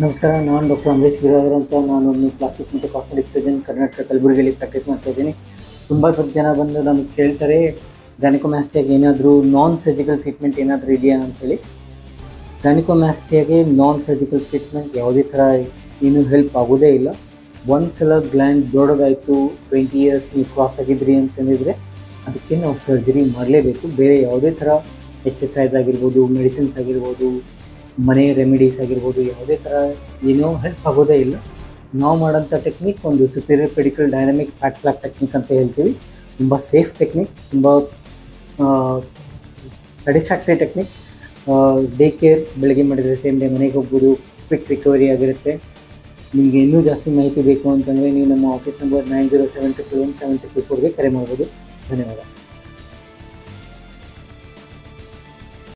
ನಮಸ್ಕಾರ, ನಾನು ಡಾಕ್ಟರ್ ಅಮರೇಶ್ ಬಿರಾದರ್ ಅಂತ. ನಾನೊಂದು ಪ್ಲಾಸ್ಟಿಕ್ ಮತ್ತು ಕಾಸ್ಮೆಟಿಕ್ ಸರ್ಜನ್, ಕರ್ನಾಟಕ ಕಲಬುರಗಿಯಲ್ಲಿ ಪ್ರಾಕ್ಟೀಸ್ ಮಾಡ್ತಾ ಇದ್ದೀನಿ. ತುಂಬ ಜನ ಬಂದು ನಮಗೆ ಕೇಳ್ತಾರೆ, ಗೈನಕೋಮಾಸ್ಟಿಯಾಗೆ ಏನಾದರೂ ನಾನ್ ಸರ್ಜಿಕಲ್ ಟ್ರೀಟ್ಮೆಂಟ್ ಏನಾದರೂ ಇದೆಯಾ ಅಂತೇಳಿ. ಗೈನಕೋಮಾಸ್ಟಿಯಾಗೆ ನಾನ್ ಸರ್ಜಿಕಲ್ ಟ್ರೀಟ್ಮೆಂಟ್ ಯಾವುದೇ ಥರ ಏನೂ ಹೆಲ್ಪ್ ಆಗೋದೇ ಇಲ್ಲ. ಒಂದು ಸಲ ಗ್ಲ್ಯಾಂಡ್ ದೊಡ್ಡದಾಯಿತು, 20 ಇಯರ್ಸ್ ನೀವು ಕ್ರಾಸ್ ಆಗಿದ್ರಿ ಅಂತಂದಿದ್ರೆ ಅದಕ್ಕೆ ನಾವು ಸರ್ಜರಿ ಮಾಡಲೇಬೇಕು. ಬೇರೆ ಯಾವುದೇ ಥರ ಎಕ್ಸಸೈಸ್ ಆಗಿರ್ಬೋದು, ಮೆಡಿಸಿನ್ಸ್ ಆಗಿರ್ಬೋದು, ಮನೆ ರೆಮಿಡೀಸ್ ಆಗಿರ್ಬೋದು, ಯಾವುದೇ ಥರ ಏನೋ ಹೆಲ್ಪ್ ಆಗೋದೇ ಇಲ್ಲ. ನಾವು ಮಾಡೋಂಥ ಟೆಕ್ನಿಕ್ ಒಂದು superior pedicle dynamic fat flap technique ಅಂತ ಹೇಳ್ತೀವಿ. ತುಂಬ ಸೇಫ್ ಟೆಕ್ನಿಕ್, ತುಂಬ ಸ್ಯಾಟಿಸ್ಫ್ಯಾಕ್ಟ್ರಿ ಟೆಕ್ನಿಕ್. ಡೇ ಕೇರ್ ಬೆಳಗ್ಗೆ ಮಾಡಿದರೆ ಸೇಮ್ ಡೇ ಮನೆಗೆ ಹೋಗ್ಬೋದು, ಕ್ವಿಕ್ ರಿಕವರಿ ಆಗಿರುತ್ತೆ. ನಿಮಗೆ ಇನ್ನೂ ಜಾಸ್ತಿ ಮಾಹಿತಿ ಬೇಕು ಅಂತಂದರೆ ನೀವು ನಮ್ಮ ಆಫೀಸ್ ನಂಬರ್ 90721724ಗೆ ಕರೆ ಮಾಡ್ಬೋದು. ಧನ್ಯವಾದ.